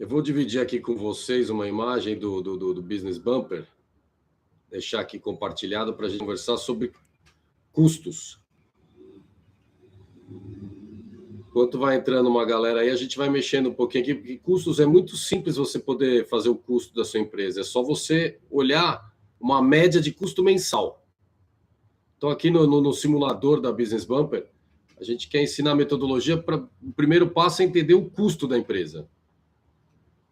Eu vou dividir aqui com vocês uma imagem do Business Bumper, deixar aqui compartilhado para a gente conversar sobre custos. Enquanto vai entrando uma galera aí, a gente vai mexendo um pouquinho aqui, porque custos é muito simples você poder fazer o custo da sua empresa. É só você olhar uma média de custo mensal. Então, aqui no simulador da Business Bumper, a gente quer ensinar a metodologia para o primeiro passo é entender o custo da empresa.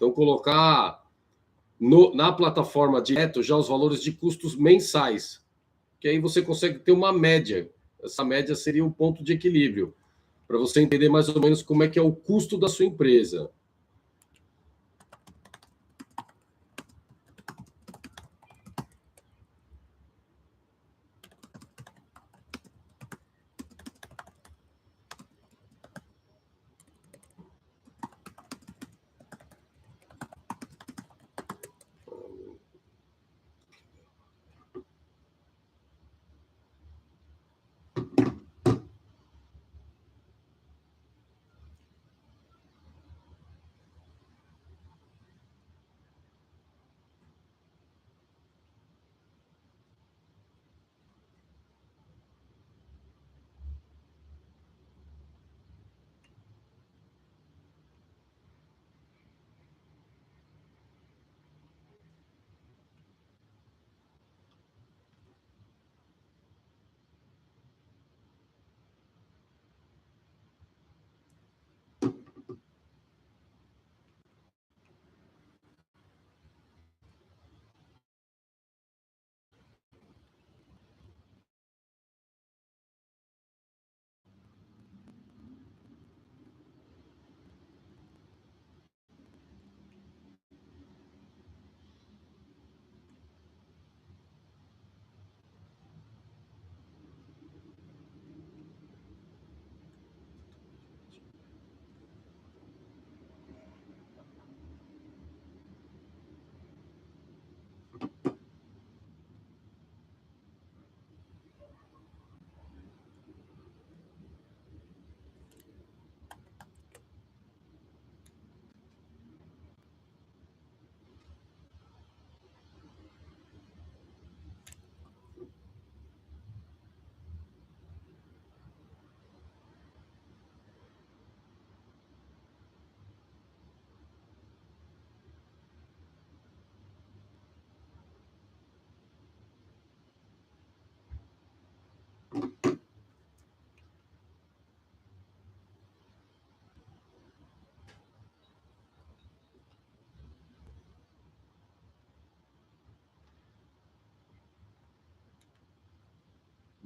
Então, colocar na plataforma direto já os valores de custos mensais, que aí você consegue ter uma média. Essa média seria o ponto de equilíbrio, para você entender mais ou menos como é que é o custo da sua empresa.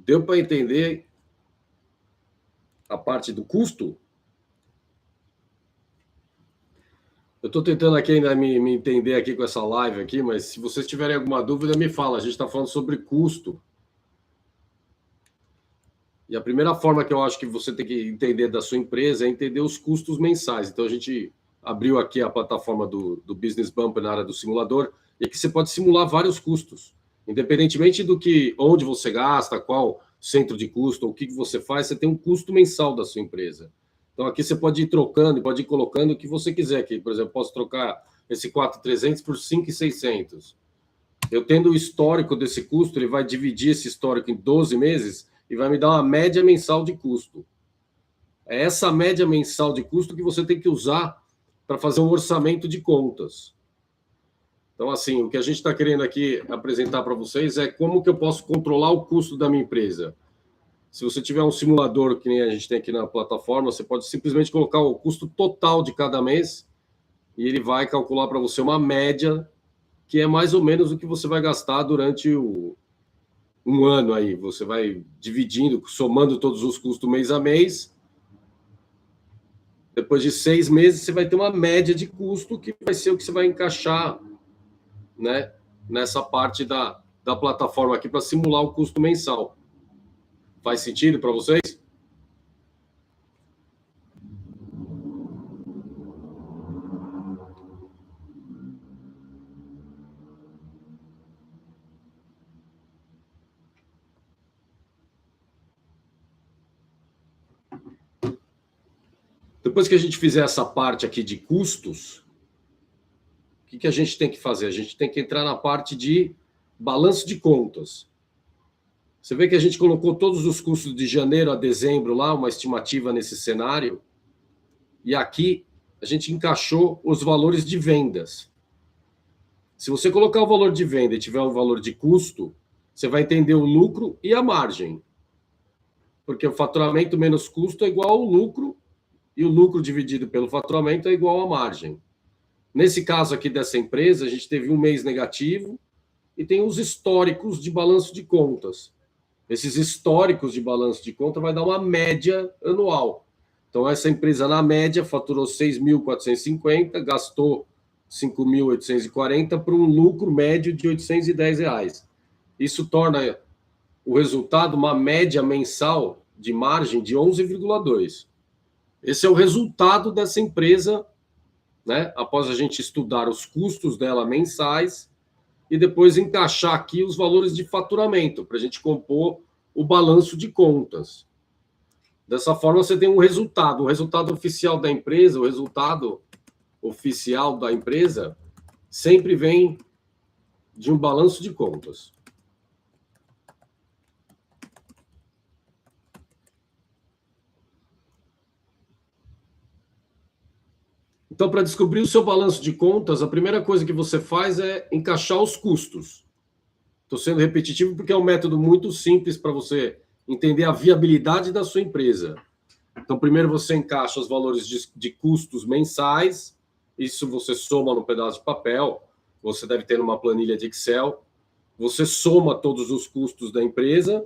Deu para entender a parte do custo? Eu estou tentando aqui ainda me entender aqui com essa live aqui, mas se vocês tiverem alguma dúvida, me fala. A gente está falando sobre custo. E a primeira forma que eu acho que você tem que entender da sua empresa é entender os custos mensais. Então, a gente abriu aqui a plataforma do Business Bumper na área do simulador, e aqui você pode simular vários custos. Independentemente do que, onde você gasta, qual centro de custo, ou o que você faz, você tem um custo mensal da sua empresa. Então, aqui você pode ir trocando, pode ir colocando o que você quiser aqui. Por exemplo, posso trocar esse 4.300 por 5.600. Eu tendo o histórico desse custo, ele vai dividir esse histórico em 12 meses e vai me dar uma média mensal de custo. É essa média mensal de custo que você tem que usar para fazer um orçamento de contas. Então, assim, o que a gente está querendo aqui apresentar para vocês é como que eu posso controlar o custo da minha empresa. Se você tiver um simulador, que nem a gente tem aqui na plataforma, você pode simplesmente colocar o custo total de cada mês e ele vai calcular para você uma média que é mais ou menos o que você vai gastar durante um ano aí. Você vai dividindo, somando todos os custos mês a mês. Depois de 6 meses, você vai ter uma média de custo que vai ser o que você vai encaixar, né, nessa parte da plataforma aqui para simular o custo mensal. Faz sentido para vocês? Depois que a gente fizer essa parte aqui de custos, que a gente tem que fazer? A gente tem que entrar na parte de balanço de contas. Você vê que a gente colocou todos os custos de janeiro a dezembro lá, uma estimativa nesse cenário, e aqui a gente encaixou os valores de vendas. Se você colocar o valor de venda e tiver um valor de custo, você vai entender o lucro e a margem. Porque o faturamento menos custo é igual ao lucro, e o lucro dividido pelo faturamento é igual à margem. Nesse caso aqui dessa empresa, a gente teve um mês negativo e tem os históricos de balanço de contas. Esses históricos de balanço de conta vai dar uma média anual. Então, essa empresa, na média, faturou 6.450, gastou 5.840 para um lucro médio de R$810. Isso torna o resultado uma média mensal de margem de 11,2. Esse é o resultado dessa empresa, né? Após a gente estudar os custos dela mensais e depois encaixar aqui os valores de faturamento para a gente compor o balanço de contas. Dessa forma, você tem um resultado. O resultado oficial da empresa, o resultado oficial da empresa sempre vem de um balanço de contas. Então, para descobrir o seu balanço de contas, a primeira coisa que você faz é encaixar os custos. Estou sendo repetitivo porque é um método muito simples para você entender a viabilidade da sua empresa. Então, primeiro você encaixa os valores de custos mensais, isso você soma no pedaço de papel, você deve ter uma planilha de Excel, você soma todos os custos da empresa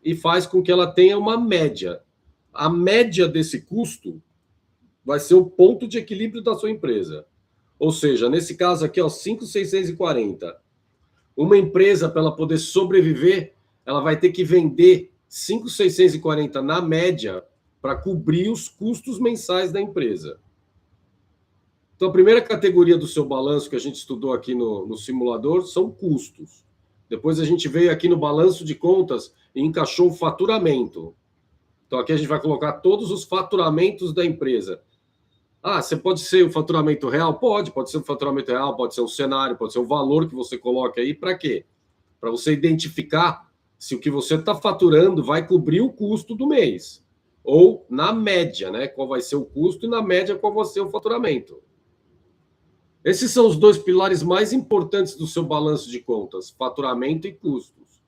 e faz com que ela tenha uma média. A média desse custo vai ser o ponto de equilíbrio da sua empresa. Ou seja, nesse caso aqui, 5.640. Uma empresa, para ela poder sobreviver, ela vai ter que vender 5.640 na média para cobrir os custos mensais da empresa. Então, a primeira categoria do seu balanço que a gente estudou aqui no simulador são custos. Depois a gente veio aqui no balanço de contas e encaixou o faturamento. Então, aqui a gente vai colocar todos os faturamentos da empresa. Você pode ser o faturamento real? Pode ser o faturamento real, pode ser um cenário, pode ser o valor que você coloca aí. Para quê? Para você identificar se o que você está faturando vai cobrir o custo do mês. Ou na média, né? Qual vai ser o custo e na média qual vai ser o faturamento. Esses são os dois pilares mais importantes do seu balanço de contas, faturamento e custos.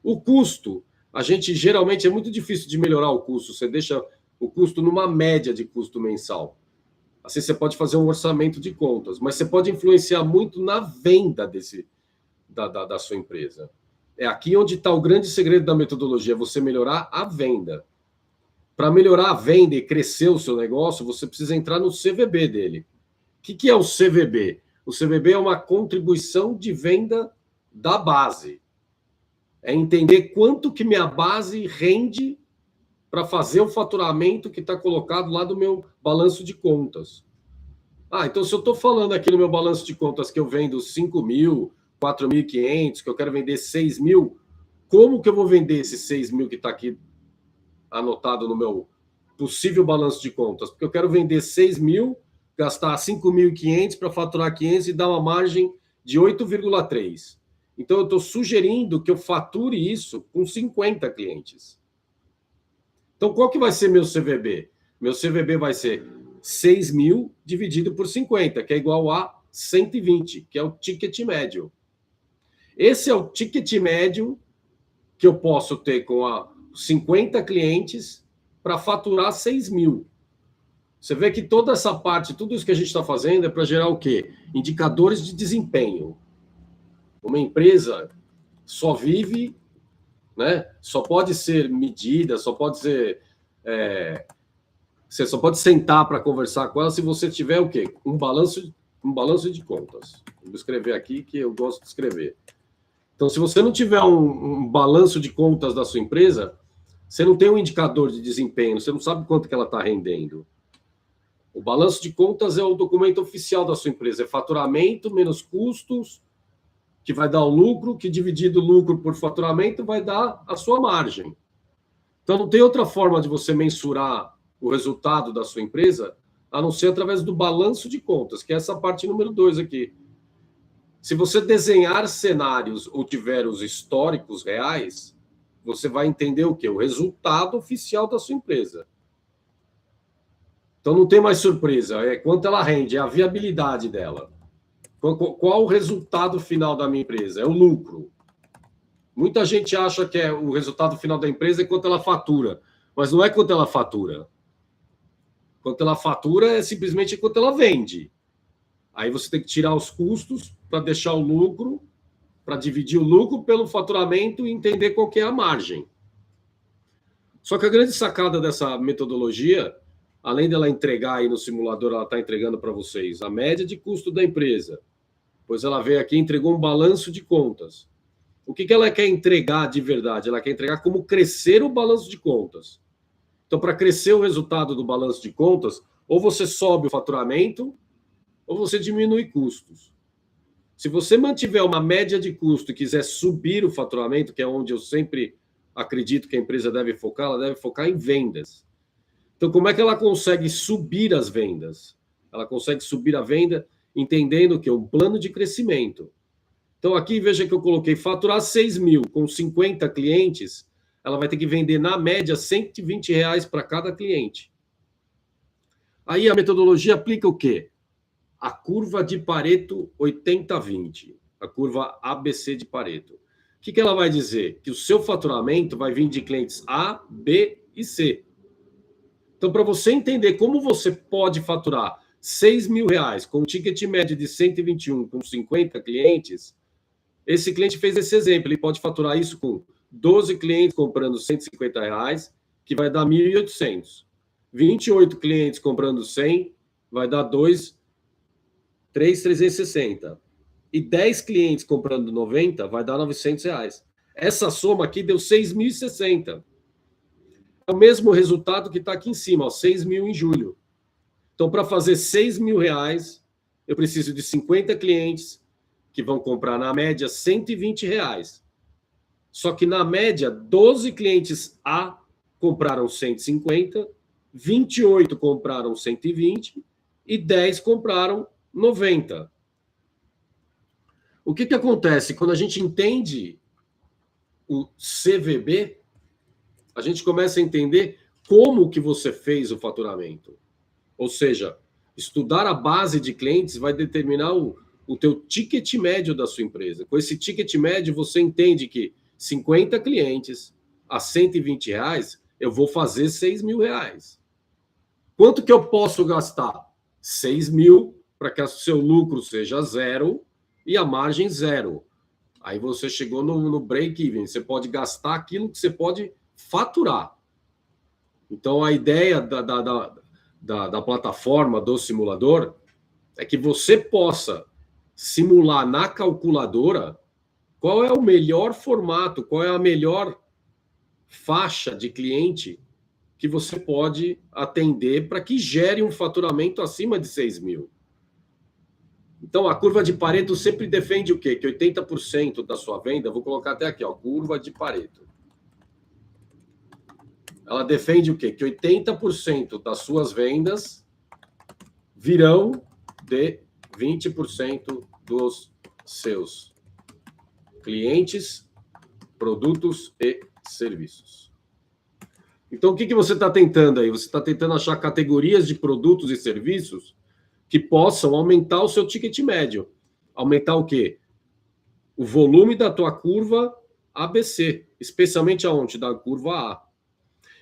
O custo, a gente geralmente é muito difícil de melhorar o custo. Você deixa o custo numa média de custo mensal. Assim, você pode fazer um orçamento de contas, mas você pode influenciar muito na venda da sua empresa. É aqui onde está o grande segredo da metodologia, você melhorar a venda. Para melhorar a venda e crescer o seu negócio, você precisa entrar no CVB dele. O que é o CVB? O CVB é uma contribuição de venda da base. É entender quanto que minha base rende para fazer o faturamento que está colocado lá do meu balanço de contas. Então se eu estou falando aqui no meu balanço de contas que eu vendo 5.000, 4.500, que eu quero vender 6.000, como que eu vou vender esses 6.000 que está aqui anotado no meu possível balanço de contas? Porque eu quero vender 6.000, gastar 5.500 para faturar 500 e dar uma margem de 8,3. Então eu estou sugerindo que eu fature isso com 50 clientes. Então, qual que vai ser meu CVB? Meu CVB vai ser 6.000 dividido por 50, que é igual a 120, que é o ticket médio. Esse é o ticket médio que eu posso ter com 50 clientes para faturar 6.000. Você vê que toda essa parte, tudo isso que a gente está fazendo é para gerar o quê? Indicadores de desempenho. Uma empresa só vive... né? Só pode ser medida, só pode ser... você só pode sentar para conversar com ela se você tiver o quê? Um balanço de contas. Vou escrever aqui que eu gosto de escrever. Então, se você não tiver um balanço de contas da sua empresa, você não tem um indicador de desempenho, você não sabe quanto que ela está rendendo. O balanço de contas é o documento oficial da sua empresa, é faturamento menos custos, que vai dar o lucro, que dividido o lucro por faturamento vai dar a sua margem. Então, não tem outra forma de você mensurar o resultado da sua empresa a não ser através do balanço de contas, que é essa parte número 2 aqui. Se você desenhar cenários ou tiver os históricos reais, você vai entender o quê? O resultado oficial da sua empresa. Então não tem mais surpresa, é quanto ela rende, é a viabilidade dela. Qual o resultado final da minha empresa? É o lucro. Muita gente acha que o resultado final da empresa é quanto ela fatura, mas não é quanto ela fatura. Quanto ela fatura é simplesmente quanto ela vende. Aí você tem que tirar os custos para deixar o lucro, para dividir o lucro pelo faturamento e entender qual que é a margem. Só que a grande sacada dessa metodologia, além dela entregar aí no simulador, ela está entregando para vocês a média de custo da empresa. Pois ela veio aqui e entregou um balanço de contas. O que ela quer entregar de verdade? Ela quer entregar como crescer o balanço de contas. Então, para crescer o resultado do balanço de contas, ou você sobe o faturamento, ou você diminui custos. Se você mantiver uma média de custo e quiser subir o faturamento, que é onde eu sempre acredito que a empresa deve focar, ela deve focar em vendas. Então, como é que ela consegue subir as vendas? Ela consegue subir a venda entendendo que é um plano de crescimento. Então, aqui, veja que eu coloquei faturar 6 mil com 50 clientes, ela vai ter que vender, na média, R$120 para cada cliente. Aí a metodologia aplica o quê? A curva de Pareto 80-20, a curva ABC de Pareto. O que ela vai dizer? Que o seu faturamento vai vir de clientes A, B e C. Então, para você entender como você pode faturar R$6.000 com um ticket médio de 121 com 50 clientes, esse cliente fez esse exemplo. Ele pode faturar isso com 12 clientes comprando R$150, que vai dar 1.800. 28 clientes comprando 100, vai dar 3.360. E 10 clientes comprando 90, vai dar R$900. Essa soma aqui deu 6.060. É o mesmo resultado que está aqui em cima, ó, 6 mil em julho. Então, para fazer R$6.000, eu preciso de 50 clientes que vão comprar, na média, R$120. Só que, na média, 12 clientes A compraram 150, 28 compraram 120 e 10 compraram 90. O que acontece? Quando a gente entende o CVB, a gente começa a entender como que você fez o faturamento. Ou seja, estudar a base de clientes vai determinar o teu ticket médio da sua empresa. Com esse ticket médio, você entende que 50 clientes a R$120, eu vou fazer R$6.000. Quanto que eu posso gastar? 6 mil para que o seu lucro seja zero e a margem zero. Aí você chegou no break-even. Você pode gastar aquilo que você pode faturar. Então, a ideia da plataforma, do simulador, é que você possa simular na calculadora qual é o melhor formato, qual é a melhor faixa de cliente que você pode atender para que gere um faturamento acima de 6 mil. Então, a curva de Pareto sempre defende o quê? Que 80% da sua venda, vou colocar até aqui, ó, curva de Pareto. Ela defende o quê? Que 80% das suas vendas virão de 20% dos seus clientes, produtos e serviços. Então, o que você está tentando aí? Você está tentando achar categorias de produtos e serviços que possam aumentar o seu ticket médio. Aumentar o quê? O volume da tua curva ABC, especialmente aonde? Da curva A.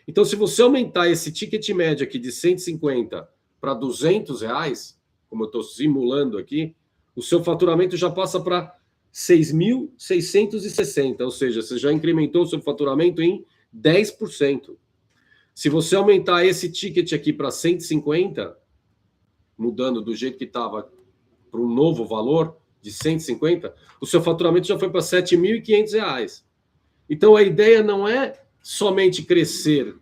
Então, se você aumentar esse ticket médio aqui de 150 para R$200, como eu estou simulando aqui, o seu faturamento já passa para 6.660, ou seja, você já incrementou o seu faturamento em 10%. Se você aumentar esse ticket aqui para 150, mudando do jeito que estava para um novo valor de 150, o seu faturamento já foi para R$7.500. Então, a ideia não é somente crescer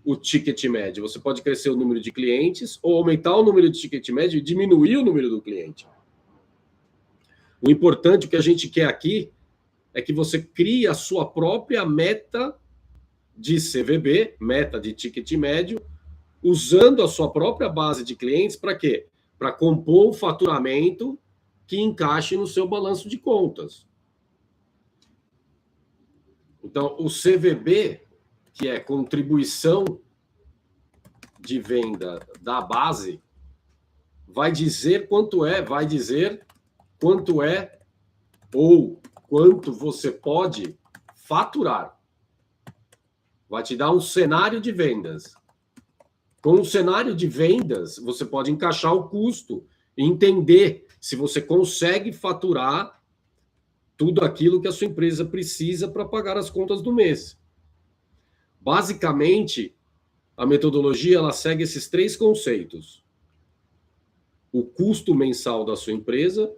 o ticket médio. Você pode crescer o número de clientes ou aumentar o número de ticket médio e diminuir o número do cliente. O importante, o que a gente quer aqui, é que você crie a sua própria meta de CVB, meta de ticket médio, usando a sua própria base de clientes para quê? Para compor um faturamento que encaixe no seu balanço de contas. Então, o CVB, que é contribuição de venda da base, vai dizer quanto é ou quanto você pode faturar. Vai te dar um cenário de vendas. Com o cenário de vendas, você pode encaixar o custo e entender se você consegue faturar tudo aquilo que a sua empresa precisa para pagar as contas do mês. Basicamente, a metodologia ela segue esses 3 conceitos: o custo mensal da sua empresa,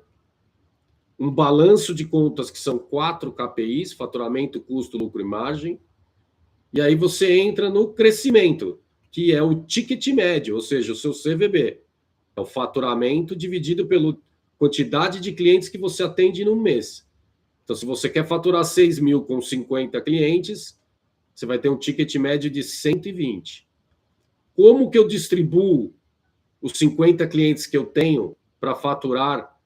um balanço de contas que são 4 KPIs: faturamento, custo, lucro e margem. E aí você entra no crescimento, que é o ticket médio, ou seja, o seu CVB. É o faturamento dividido pela quantidade de clientes que você atende no mês. Então, se você quer faturar 6 mil com 50 clientes, você vai ter um ticket médio de 120. Como que eu distribuo os 50 clientes que eu tenho para faturar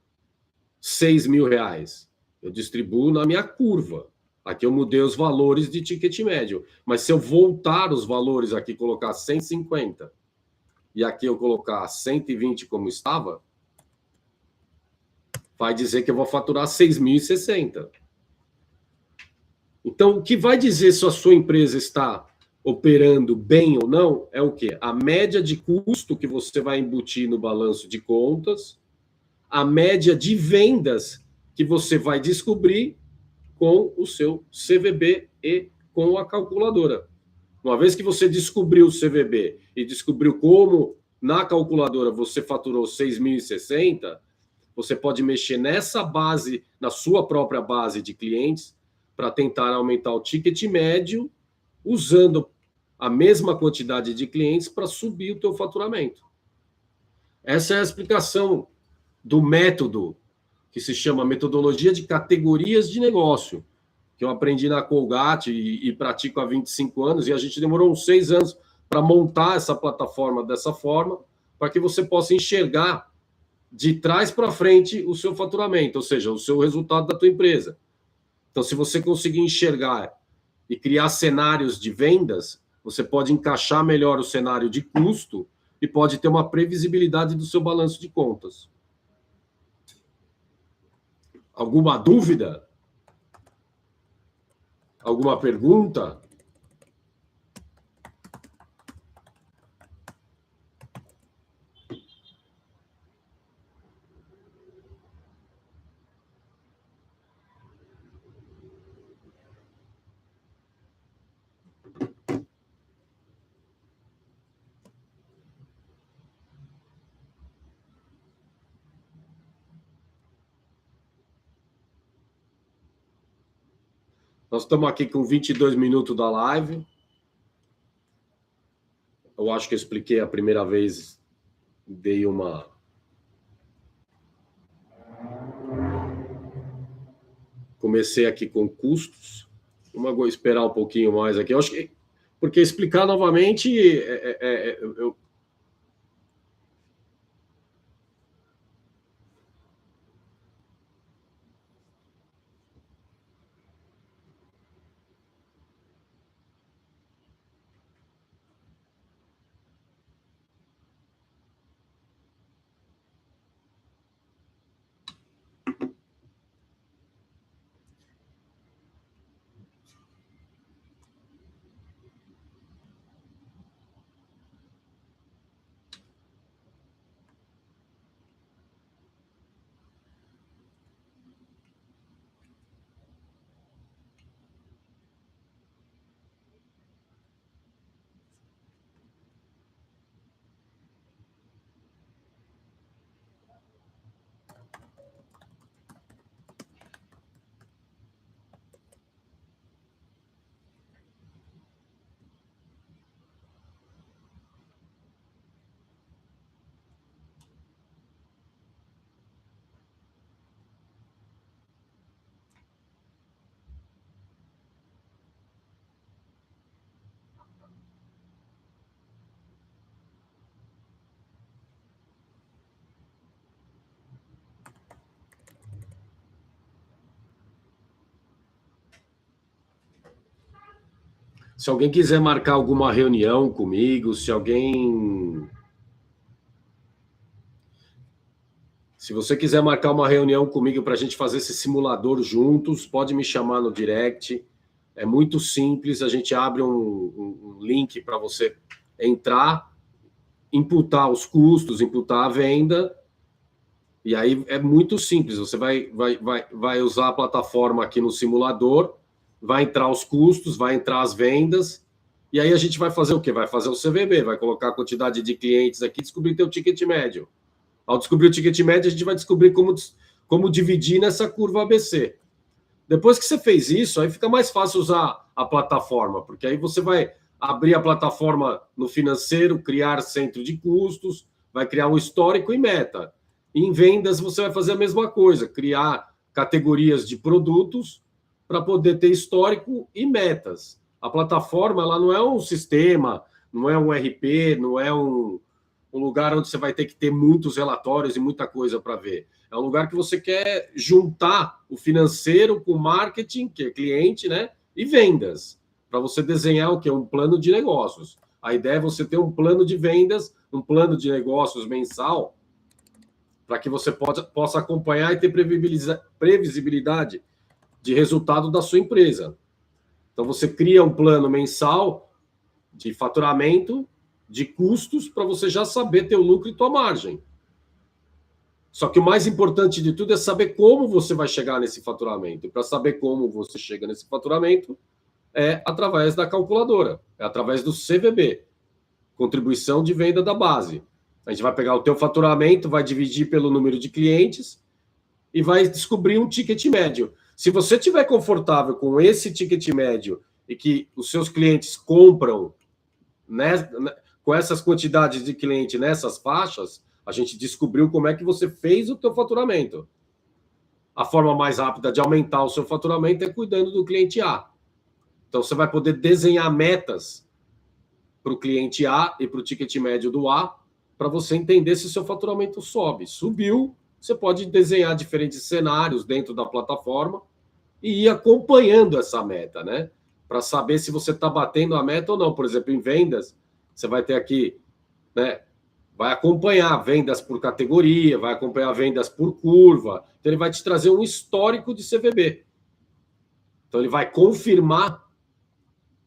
6 mil reais? Eu distribuo na minha curva. Aqui eu mudei os valores de ticket médio. Mas se eu voltar os valores aqui, colocar 150 e aqui eu colocar 120 como estava, vai dizer que eu vou faturar 6.060. Então, o que vai dizer se a sua empresa está operando bem ou não é o quê? A média de custo que você vai embutir no balanço de contas, a média de vendas que você vai descobrir com o seu CVB e com a calculadora. Uma vez que você descobriu o CVB e descobriu como na calculadora você faturou 6.060, você pode mexer nessa base, na sua própria base de clientes, para tentar aumentar o ticket médio, usando a mesma quantidade de clientes para subir o teu faturamento. Essa é a explicação do método que se chama metodologia de categorias de negócio, que eu aprendi na Colgate e pratico há 25 anos, e a gente demorou uns 6 anos para montar essa plataforma dessa forma, para que você possa enxergar de trás para frente o seu faturamento, ou seja, o seu resultado da tua empresa. Então, se você conseguir enxergar e criar cenários de vendas, você pode encaixar melhor o cenário de custo e pode ter uma previsibilidade do seu balanço de contas. Alguma dúvida? Alguma pergunta? Nós estamos aqui com 22 minutos da live. Eu acho que eu expliquei a primeira vez, dei uma... Comecei aqui com custos. Vou esperar um pouquinho mais aqui. Eu acho que... Porque explicar novamente, eu Se alguém quiser marcar alguma reunião comigo, se você quiser marcar uma reunião comigo para a gente fazer esse simulador juntos, pode me chamar no direct. É muito simples, a gente abre um link para você entrar, imputar os custos, imputar a venda, e aí é muito simples. Você vai usar a plataforma aqui no simulador, vai entrar os custos, vai entrar as vendas, e aí a gente vai fazer o quê? Vai fazer o CVB, vai colocar a quantidade de clientes aqui, descobrir teu ticket médio. Ao descobrir o ticket médio, a gente vai descobrir como dividir nessa curva ABC. Depois que você fez isso, aí fica mais fácil usar a plataforma, porque aí você vai abrir a plataforma no financeiro, criar centro de custos, vai criar um histórico e meta. Em vendas, você vai fazer a mesma coisa, criar categorias de produtos para poder ter histórico e metas. A plataforma, ela não é um sistema, não é um RP, não é um lugar onde você vai ter que ter muitos relatórios e muita coisa para ver. É um lugar que você quer juntar o financeiro com o marketing, que é cliente, né? E vendas, para você desenhar o quê? Um plano de negócios. A ideia é você ter um plano de vendas, um plano de negócios mensal, para que você possa acompanhar e ter previsibilidade de resultado da sua empresa. Então, você cria um plano mensal de faturamento, de custos, para você já saber teu lucro e tua margem. Só que o mais importante de tudo é saber como você vai chegar nesse faturamento. E para saber como você chega nesse faturamento, é através da calculadora, é através do CVB, contribuição de venda da base. A gente vai pegar o teu faturamento, vai dividir pelo número de clientes e vai descobrir um ticket médio. Se você estiver confortável com esse ticket médio e que os seus clientes compram, né, com essas quantidades de cliente nessas faixas, a gente descobriu como é que você fez o teu faturamento. A forma mais rápida de aumentar o seu faturamento é cuidando do cliente A. Então, você vai poder desenhar metas para o cliente A e para o ticket médio do A, para você entender se o seu faturamento sobe. Subiu, você pode desenhar diferentes cenários dentro da plataforma e ir acompanhando essa meta, né? Para saber se você está batendo a meta ou não. Por exemplo, em vendas, você vai ter aqui, né? Vai acompanhar vendas por categoria, vai acompanhar vendas por curva. Então, ele vai te trazer um histórico de CVB. Então, ele vai confirmar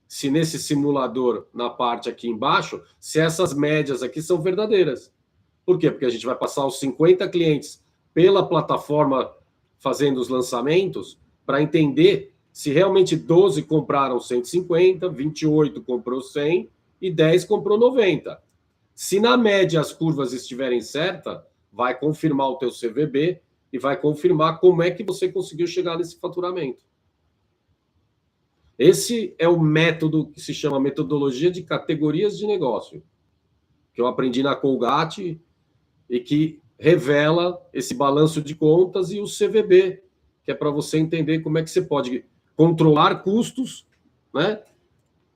se nesse simulador, na parte aqui embaixo, se essas médias aqui são verdadeiras. Por quê? Porque a gente vai passar os 50 clientes pela plataforma fazendo os lançamentos para entender se realmente 12 compraram 150, 28 comprou 100 e 10 comprou 90. Se na média as curvas estiverem certas, vai confirmar o teu CVB e vai confirmar como é que você conseguiu chegar nesse faturamento. Esse é o método que se chama metodologia de categorias de negócio, que eu aprendi na Colgate e que revela esse balanço de contas e o CVB, que é para você entender como é que você pode controlar custos, né,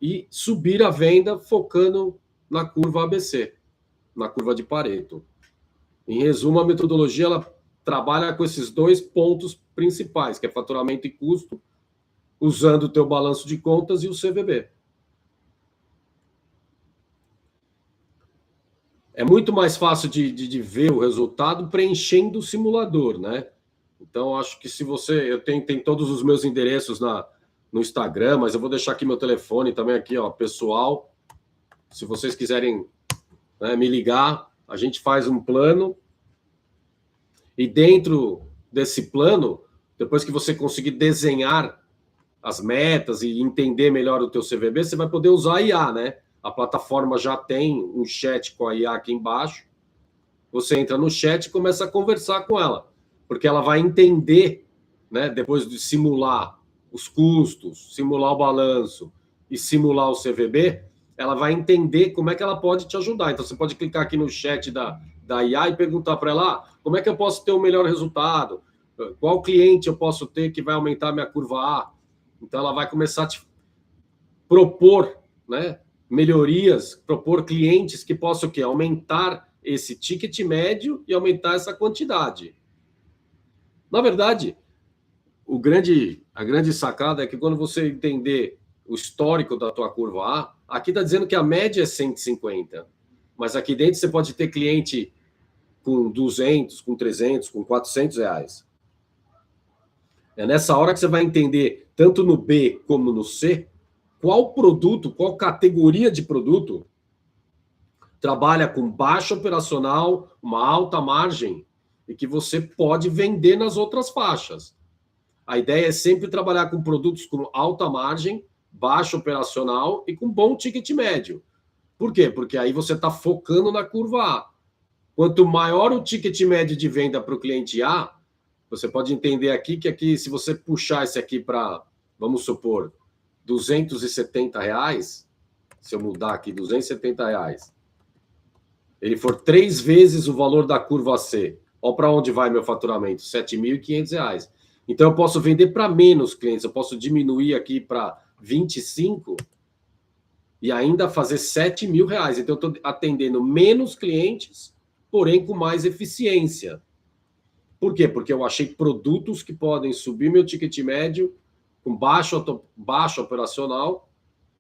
e subir a venda focando na curva ABC, na curva de Pareto. Em resumo, a metodologia ela trabalha com esses dois pontos principais, que é faturamento e custo, usando o teu balanço de contas e o CVB. É muito mais fácil de ver o resultado preenchendo o simulador, né? Então, acho que se você... Eu tenho todos os meus endereços no Instagram, mas eu vou deixar aqui meu telefone também aqui, ó, pessoal. Se vocês quiserem, né, me ligar, a gente faz um plano. E dentro desse plano, depois que você conseguir desenhar as metas e entender melhor o teu CVB, você vai poder usar a IA, né? A plataforma já tem um chat com a IA aqui embaixo. Você entra no chat e começa a conversar com ela, porque ela vai entender, né, depois de simular os custos, simular o balanço e simular o CVB, ela vai entender como é que ela pode te ajudar. Então, você pode clicar aqui no chat da IA e perguntar para ela, como é que eu posso ter um melhor resultado? Qual cliente eu posso ter que vai aumentar minha curva A? Então, ela vai começar a te propor, né, melhorias, propor clientes que possam o quê? Aumentar esse ticket médio e aumentar essa quantidade. Na verdade, a grande sacada é que quando você entender o histórico da tua curva A, aqui está dizendo que a média é 150, mas aqui dentro você pode ter cliente com 200, com 300, com 400 reais. É nessa hora que você vai entender, tanto no B como no C, qual produto, qual categoria de produto trabalha com baixa operacional, uma alta margem, e que você pode vender nas outras faixas. A ideia é sempre trabalhar com produtos com alta margem, baixa operacional e com bom ticket médio. Por quê? Porque aí você está focando na curva A. Quanto maior o ticket médio de venda para o cliente A, você pode entender aqui que aqui, se você puxar esse aqui para, vamos supor, R$ 270, se eu mudar aqui, R$ 270, ele for 3 vezes o valor da curva C, olha para onde vai meu faturamento, R$ 7.500. Então eu posso vender para menos clientes, eu posso diminuir aqui para 25 e ainda fazer R$ 7.000. Então eu estou atendendo menos clientes, porém com mais eficiência. Por quê? Porque eu achei produtos que podem subir meu ticket médio com baixa operacional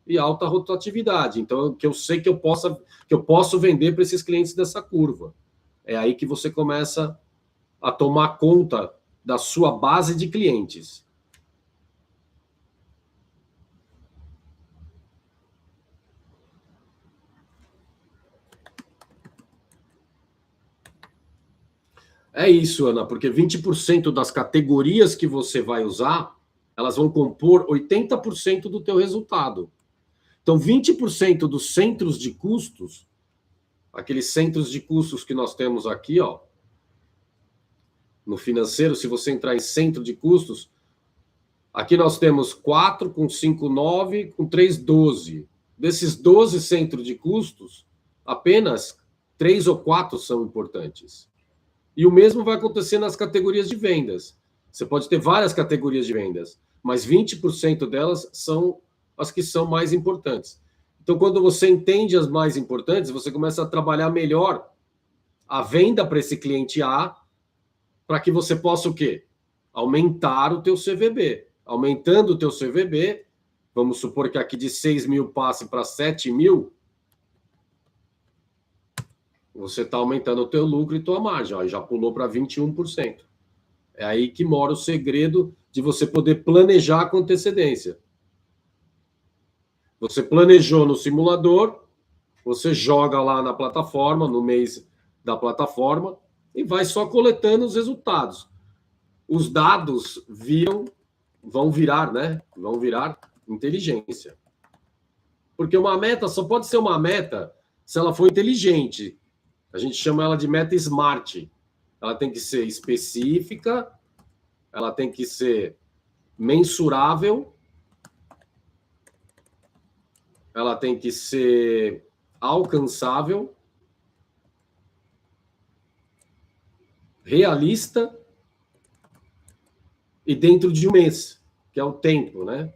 e alta rotatividade. Então, que eu sei que eu posso vender para esses clientes dessa curva. É aí que você começa a tomar conta da sua base de clientes. É isso, Ana, porque 20% das categorias que você vai usar, elas vão compor 80% do teu resultado. Então, 20% dos centros de custos, aqueles centros de custos que nós temos aqui, ó, no financeiro, se você entrar em centro de custos, aqui nós temos 4 com 5, 9, com 3, 12. Desses 12 centros de custos, apenas 3 ou 4 são importantes. E o mesmo vai acontecer nas categorias de vendas. Você pode ter várias categorias de vendas, mas 20% delas são as que são mais importantes. Então, quando você entende as mais importantes, você começa a trabalhar melhor a venda para esse cliente A, para que você possa o quê? Aumentar o teu CVB. Aumentando o teu CVB, vamos supor que aqui de 6.000 passe para 7.000, você está aumentando o teu lucro e tua margem. Ó, já pulou para 21%. É aí que mora o segredo de você poder planejar com antecedência. Você planejou no simulador, você joga lá na plataforma, no mês da plataforma, e vai só coletando os resultados. Os dados vão virar, né? Vão virar inteligência. Porque uma meta só pode ser uma meta se ela for inteligente. A gente chama ela de meta smart. Ela tem que ser específica, ela tem que ser mensurável, ela tem que ser alcançável, realista e dentro de um mês, que é o tempo, né?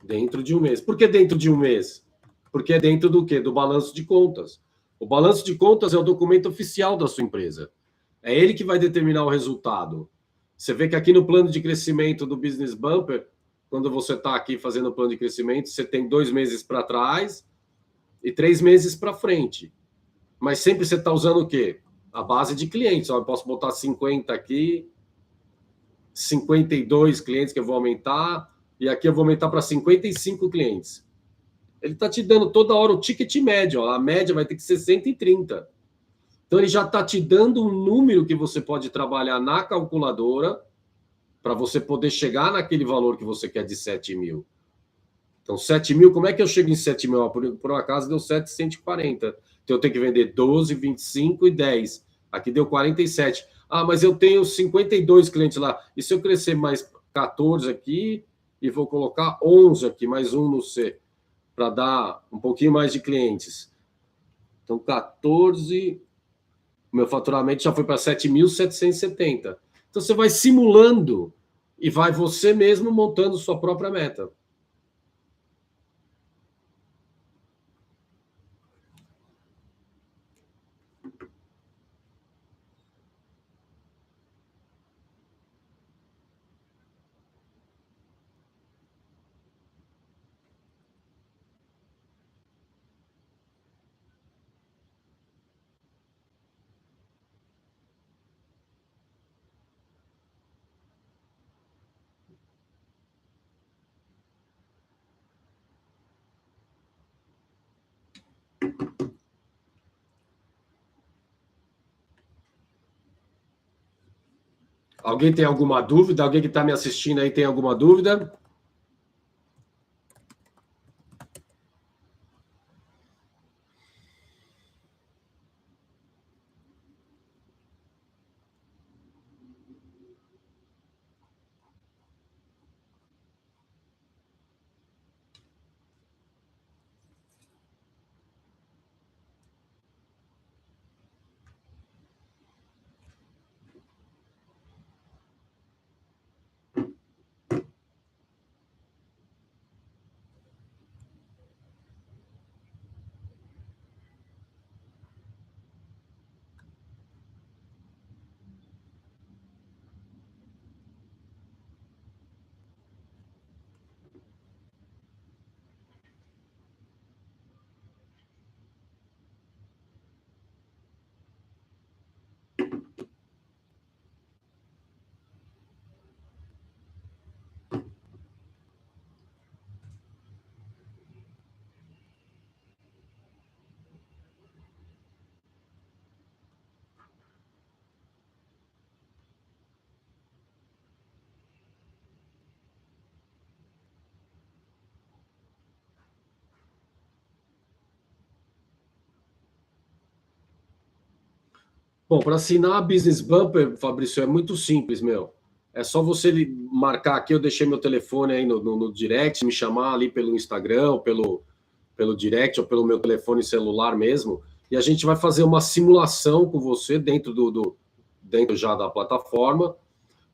Dentro de um mês. Por que dentro de um mês? Porque é dentro do quê? Do balanço de contas. O balanço de contas é o documento oficial da sua empresa. É ele que vai determinar o resultado. Você vê que aqui no plano de crescimento do Business Bumper, quando você está aqui fazendo o plano de crescimento, você tem 2 meses para trás e 3 meses para frente. Mas sempre você está usando o quê? A base de clientes. Ó, eu posso botar 50 aqui, 52 clientes que eu vou aumentar, e aqui eu vou aumentar para 55 clientes. Ele está te dando toda hora o ticket médio. Ó, a média vai ter que ser 130. Então, ele já está te dando um número que você pode trabalhar na calculadora para você poder chegar naquele valor que você quer de 7.000. Então, 7.000, como é que eu chego em 7.000? Por um acaso, deu 740. Então, eu tenho que vender 12, 25 e 10. Aqui deu 47. Ah, mas eu tenho 52 clientes lá. E se eu crescer mais 14 aqui e vou colocar 11 aqui, mais um no C, para dar um pouquinho mais de clientes. Então, 14... meu faturamento já foi para 7.770. Então, você vai simulando e vai você mesmo montando sua própria meta. Alguém tem alguma dúvida? Alguém que está me assistindo aí tem alguma dúvida? Bom, para assinar a Business Bumper, Fabrício, é muito simples, meu. É só você marcar aqui, eu deixei meu telefone aí no direct, me chamar ali pelo Instagram, ou pelo direct, ou pelo meu telefone celular mesmo, e a gente vai fazer uma simulação com você dentro já da plataforma,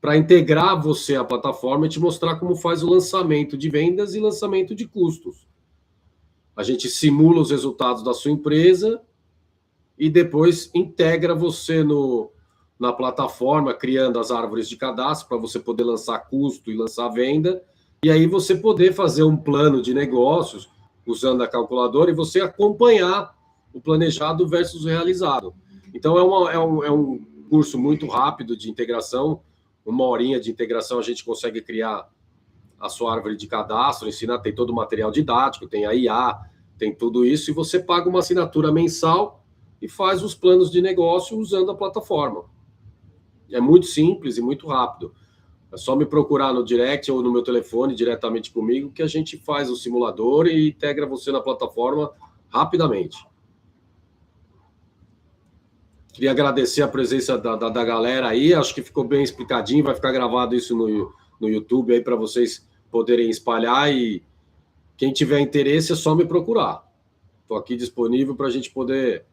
para integrar você à plataforma e te mostrar como faz o lançamento de vendas e lançamento de custos. A gente simula os resultados da sua empresa e depois integra você na plataforma, criando as árvores de cadastro para você poder lançar custo e lançar venda, e aí você poder fazer um plano de negócios usando a calculadora e você acompanhar o planejado versus o realizado. Então, é um curso muito rápido de integração, 1 horinha de integração, a gente consegue criar a sua árvore de cadastro, ensinar, tem todo o material didático, tem a IA, tem tudo isso, e você paga uma assinatura mensal e faz os planos de negócio usando a plataforma. É muito simples e muito rápido. É só me procurar no direct ou no meu telefone diretamente comigo que a gente faz o simulador e integra você na plataforma rapidamente. Queria agradecer a presença da galera aí, acho que ficou bem explicadinho, vai ficar gravado isso no YouTube aí para vocês poderem espalhar, e quem tiver interesse é só me procurar. Estou aqui disponível para a gente poder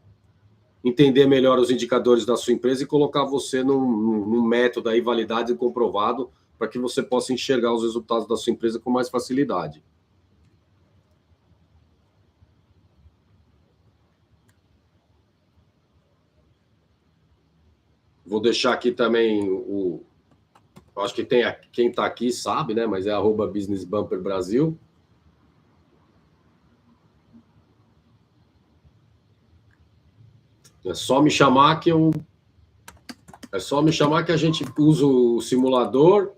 entender melhor os indicadores da sua empresa e colocar você num método aí validado e comprovado para que você possa enxergar os resultados da sua empresa com mais facilidade. Vou deixar aqui também acho que tem quem está aqui sabe, né? Mas é @Business Bumper Brasil. É só me chamar que a gente usa o simulador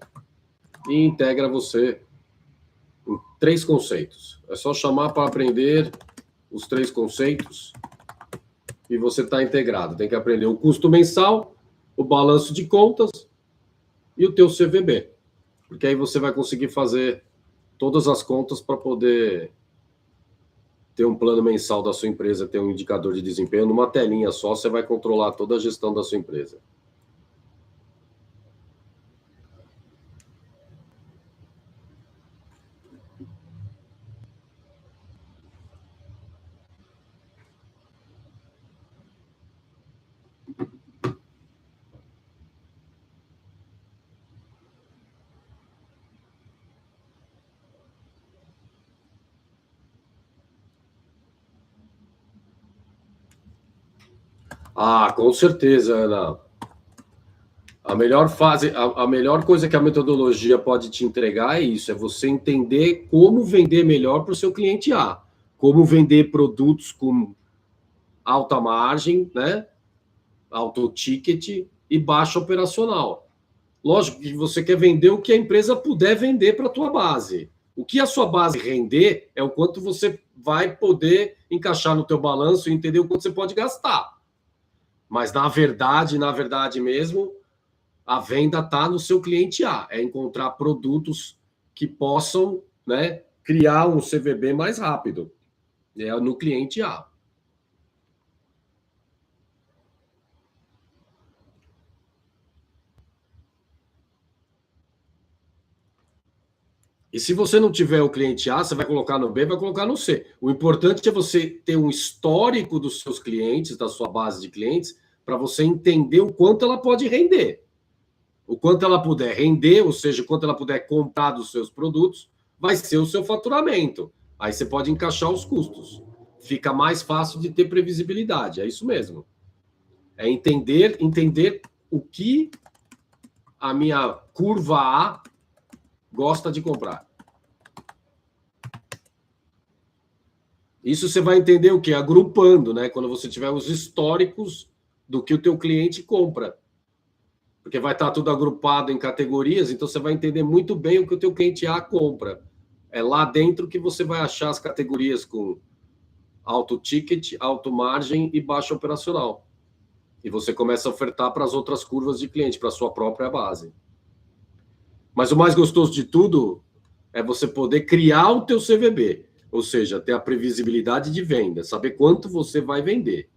e integra você em 3 conceitos. É só chamar para aprender os 3 conceitos e você está integrado. Tem que aprender o custo mensal, o balanço de contas e o teu CVB. Porque aí você vai conseguir fazer todas as contas para poder ter um plano mensal da sua empresa, ter um indicador de desempenho. Numa telinha só, você vai controlar toda a gestão da sua empresa. Ah, com certeza, Ana. A melhor coisa que a metodologia pode te entregar é isso, é você entender como vender melhor para o seu cliente A, como vender produtos com alta margem, né? Alto ticket e baixa operacional. Lógico que você quer vender o que a empresa puder vender para a tua base. O que a sua base render é o quanto você vai poder encaixar no teu balanço e entender o quanto você pode gastar. Mas na verdade mesmo, A venda está no seu cliente A, é encontrar produtos que possam, né, criar um CVB mais rápido. É no cliente A. E se você não tiver o cliente A, você vai colocar no B, vai colocar no C. O importante é você ter um histórico dos seus clientes, da sua base de clientes, para você entender o quanto ela pode render. O quanto ela puder render, ou seja, o quanto ela puder comprar dos seus produtos, vai ser o seu faturamento. Aí você pode encaixar os custos. Fica mais fácil de ter previsibilidade. É isso mesmo. É entender o que a minha curva A gosta de comprar. Isso você vai entender o quê? Agrupando, né? Quando você tiver os históricos do que o teu cliente compra. Porque vai estar tudo agrupado em categorias, então você vai entender muito bem o que o teu cliente A compra. É lá dentro que você vai achar as categorias com alto ticket, alto margem e baixo operacional. E você começa a ofertar para as outras curvas de cliente, para a sua própria base. Mas o mais gostoso de tudo é você poder criar o teu CVB, ou seja, ter a previsibilidade de venda, saber quanto você vai vender.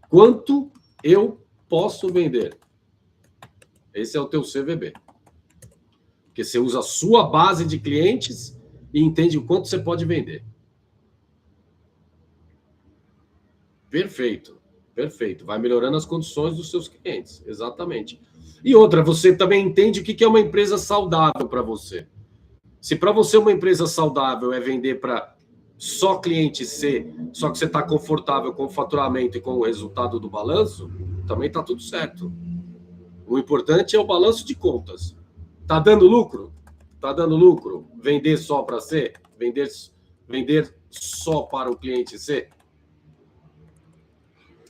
Quanto eu posso vender? Esse é o teu CVB. Porque você usa a sua base de clientes e entende o quanto você pode vender. Perfeito, perfeito. Vai melhorando as condições dos seus clientes, exatamente. E outra, você também entende o que é uma empresa saudável para você. Se para você uma empresa saudável é vender para só cliente C, só que você está confortável com o faturamento e com o resultado do balanço, também está tudo certo. O importante é o balanço de contas. Está dando lucro? Está dando lucro? Vender só para C? Vender só para o cliente C?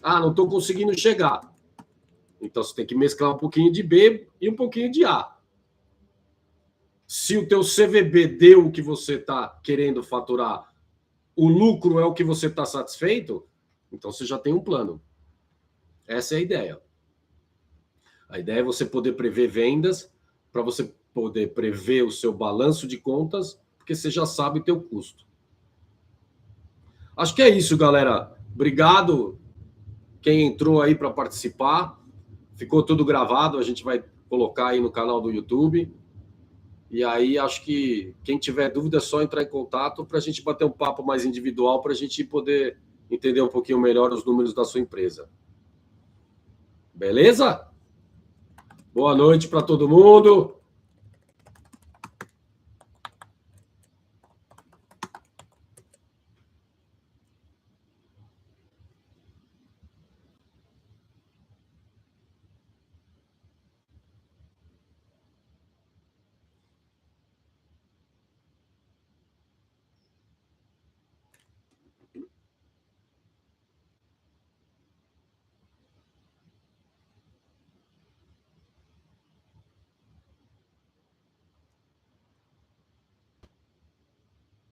Ah, não estou conseguindo chegar. Então você tem que mesclar um pouquinho de B e um pouquinho de A. Se o teu CVB deu o que você está querendo faturar, o lucro é o que você está satisfeito, então você já tem um plano. Essa é a ideia. A ideia é você poder prever vendas, para você poder prever o seu balanço de contas, porque você já sabe o teu custo. Acho que é isso, galera. Obrigado quem entrou aí para participar. Ficou tudo gravado, a gente vai colocar aí no canal do YouTube. E aí, acho que quem tiver dúvida é só entrar em contato para a gente bater um papo mais individual, para a gente poder entender um pouquinho melhor os números da sua empresa. Beleza? Boa noite para todo mundo.